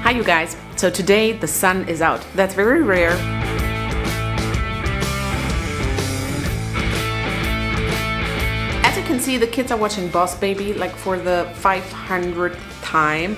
Hi you guys. So today the sun is out. That's very rare. As you can see, the kids are watching Boss Baby like for the 500th time.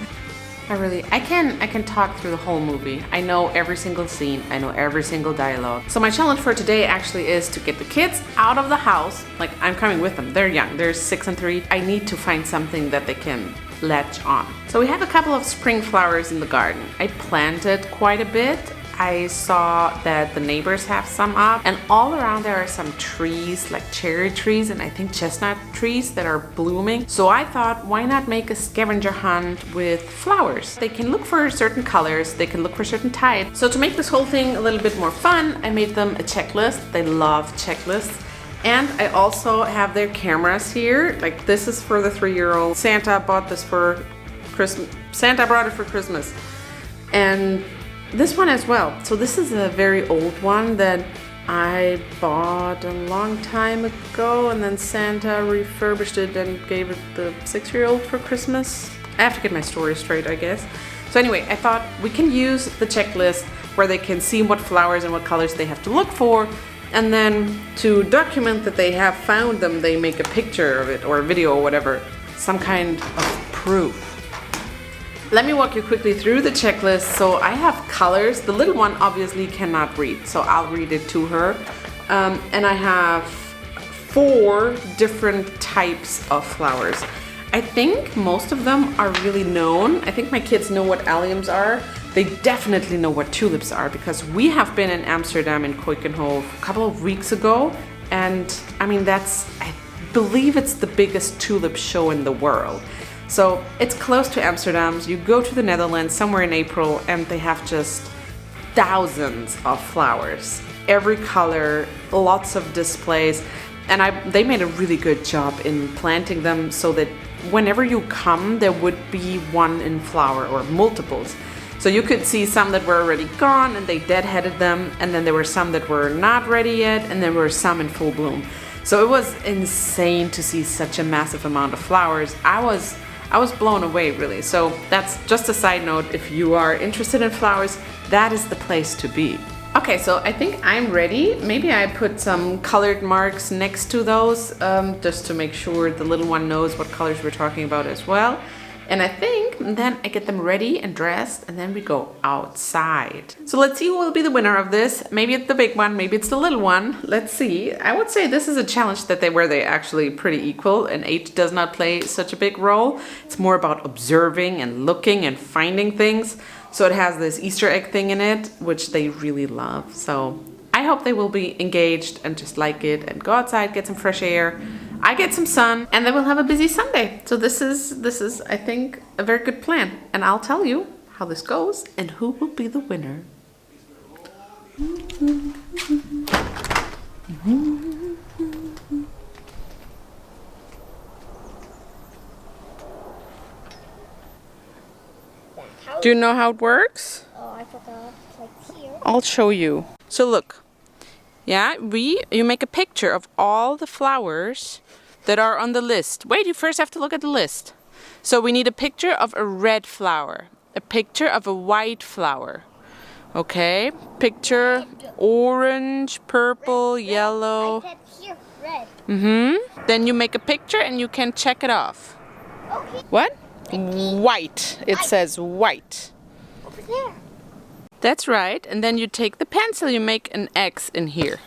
I can talk through the whole movie. I know every single scene. I know every single dialogue. So my challenge for today actually is to get the kids out of the house. Like, I'm coming with them. They're young. They're 6 and 3. I need to find something that they can latch on. So we have a couple of spring flowers in the garden. I planted quite a bit. I saw that the neighbors have some up, and all around there are some trees, like cherry trees and I think chestnut trees that are blooming. So I thought, why not make a scavenger hunt with flowers? They can look for certain colors, they can look for certain types. So to make this whole thing a little bit more fun, I made them a checklist. They love checklists. And I also have their cameras here. Like, this is for the 3-year-old. Santa bought this for Christmas. Santa brought it for Christmas. And this one as well. So this is a very old one that I bought a long time ago, and then Santa refurbished it and gave it the 6-year-old for Christmas. I have to get my story straight, I guess. So anyway, I thought we can use the checklist where they can see what flowers and what colors they have to look for, and then to document that they have found them, they make a picture of it or a video or whatever, some kind of proof. Let me walk you quickly through the checklist. So I have colors. The little one obviously cannot read, so I'll read it to her. And I have 4 different types of flowers. I think most of them are really known. I think my kids know what alliums are. They definitely know what tulips are, because we have been in Amsterdam in Keukenhof a couple of weeks ago. And I mean, I believe it's the biggest tulip show in the world. So it's close to Amsterdam. You go to the Netherlands somewhere in April and they have just thousands of flowers. Every color, lots of displays. And they made a really good job in planting them so that whenever you come, there would be one in flower or multiples. So you could see some that were already gone and they deadheaded them. And then there were some that were not ready yet. And there were some in full bloom. So it was insane to see such a massive amount of flowers. I was blown away, really. So that's just a side note. If you are interested in flowers, that is the place to be. Okay, so I think I'm ready. Maybe I put some colored marks next to those, just to make sure the little one knows what colors we're talking about as well. And I think then I get them ready and dressed, and then we go outside. So let's see who will be the winner of this. Maybe it's the big one, maybe it's the little one. Let's see. I would say this is a challenge where they actually pretty equal, and age does not play such a big role. It's more about observing and looking and finding things. So it has this Easter egg thing in it, which they really love. So I hope they will be engaged and just like it and go outside, get some fresh air. I get some sun, and then we'll have a busy Sunday. So this is I think a very good plan, and I'll tell you how this goes and who will be the winner. Do you know how it works? Oh, I forgot. Like here. I'll show you. So look. Yeah, you make a picture of all the flowers that are on the list. Wait, you first have to look at the list. So we need a picture of a red flower, a picture of a white flower. Okay, picture orange, purple, yellow. I said here, red. Then you make a picture and you can check it off. Okay. What? White. It says white. Over there. That's right. And then you take the pencil, you make an X in here.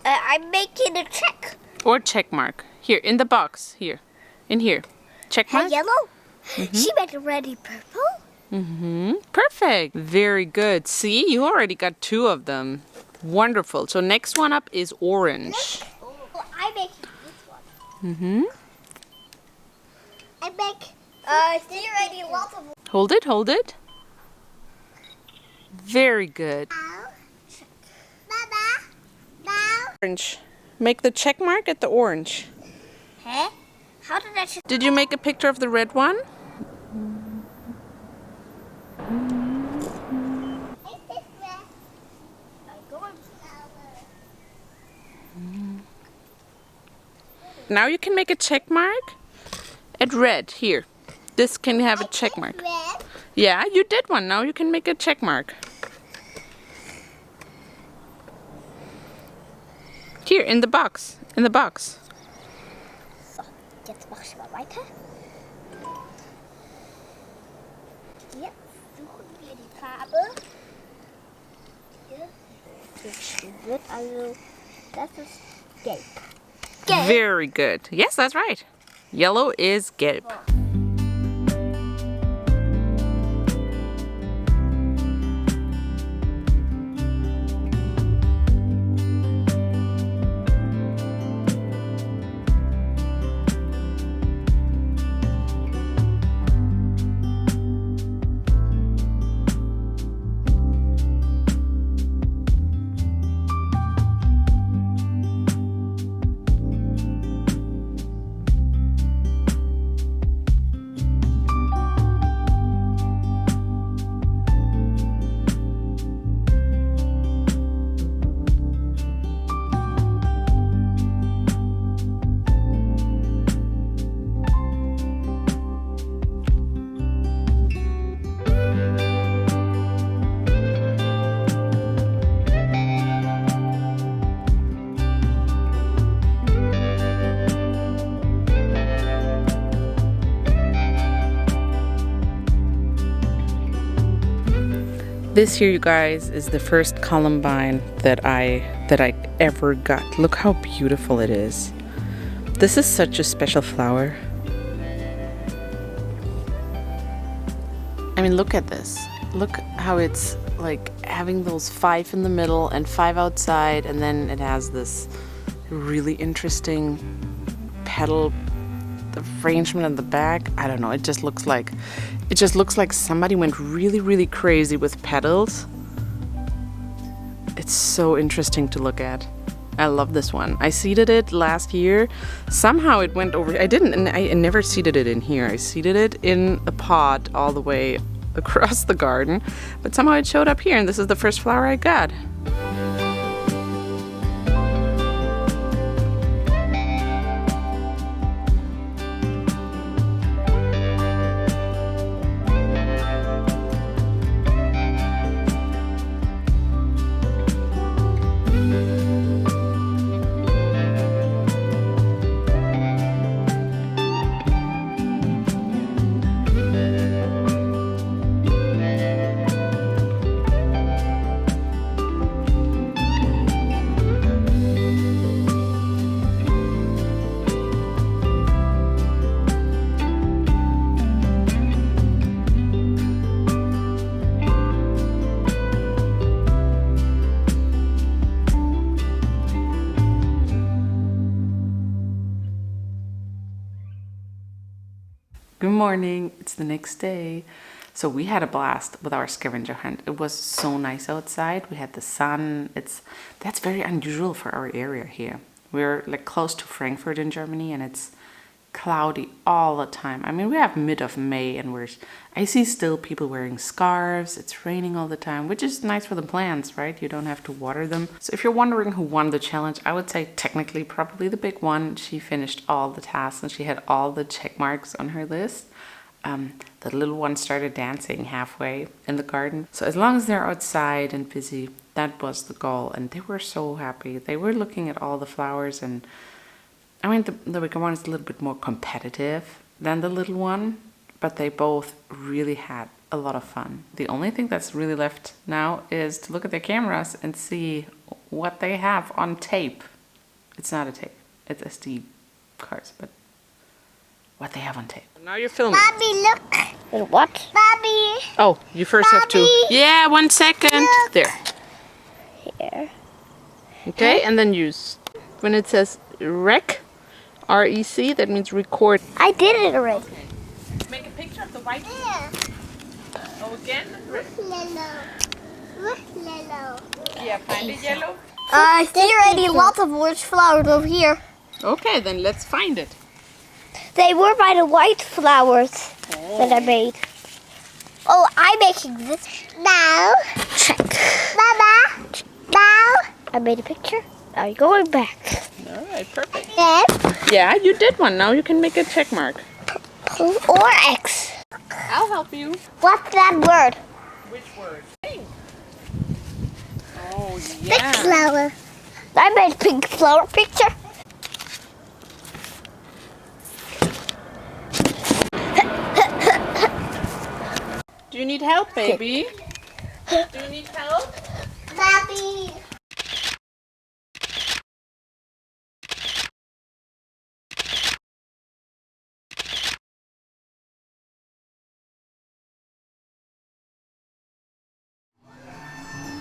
I'm making a check. Or check mark. Here, in the box. Here. In here. Check mark. Yellow? She made already purple? Perfect. Very good. See, you already got 2 of them. Wonderful. So next one up is orange. Oh, I make this one. I make here already lots of. Hold it. Very good. Orange. Make the check mark at the orange. Huh? How did I? Did you make a picture of the red one? Now you can make a check mark at red here. This can have a check mark. Red. Yeah, you did one. Now you can make a check mark. Here, in the box. In the box. So, jetzt mach ich mal weiter. Jetzt suchen wir die Farbe. Hier wird also, das ist gelb. Gelb. Very good. Yes, that's right. Yellow is gelb. This here, you guys, is the first columbine that I ever got. Look how beautiful it is. This is such a special flower. I mean, look at this. Look how it's like having those 5 in the middle and 5 outside, and then it has this really interesting petal arrangement in the back. I don't know, it just looks like somebody went really crazy with petals. It's so interesting to look at. I love this one. I seeded it last year. Somehow it went over. I never seeded it in here. I seeded it in a pot all the way across the garden, but somehow it showed up here, and this is the first flower I got. Good morning, it's the next day. So we had a blast with our scavenger hunt. It was so nice outside. We had the sun. That's very unusual for our area here. We're like close to Frankfurt in Germany, and it's cloudy all the time. I mean, we have mid of May, and I see still people wearing scarves. It's raining all the time, which is nice for the plants, right? You don't have to water them. So if you're wondering who won the challenge, I would say technically probably the big one. She finished all the tasks and she had all the check marks on her list. The little one started dancing halfway in the garden. So as long as they're outside and busy, that was the goal. And they were so happy. They were looking at all the flowers, and I mean, the bigger one is a little bit more competitive than the little one, but they both really had a lot of fun. The only thing that's really left now is to look at their cameras and see what they have on tape. It's not a tape, it's SD cards, but what they have on tape. Now you're filming. Bobby, look. What? Bobby. Oh, you first have to. Yeah, 1 second. Look. There. Here. Okay, and then use. When it says rec, R-E-C, that means record. I did it already. Make a picture of the white. Yeah. Oh, again? Yellow. Yeah, find the yellow. I see already lots of orange flowers over here. Okay, then let's find it. They were by the white flowers that I made. Oh, I'm making this now. Check. Mama. Now. I made a picture. Now you're going back. All right, perfect. Yes. Yeah, you did one. Now you can make a check mark. Or X. I'll help you. What's that word? Which word? Pink. Oh, Pink yeah. flower. I made pink flower picture. Do you need help, baby? Do you need help? Papi.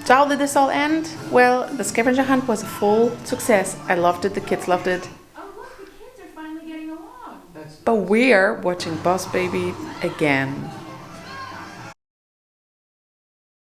So how did this all end? Well, the scavenger hunt was a full success. I loved it, the kids loved it. Oh look, the kids are finally getting along. But we're watching Boss Baby again.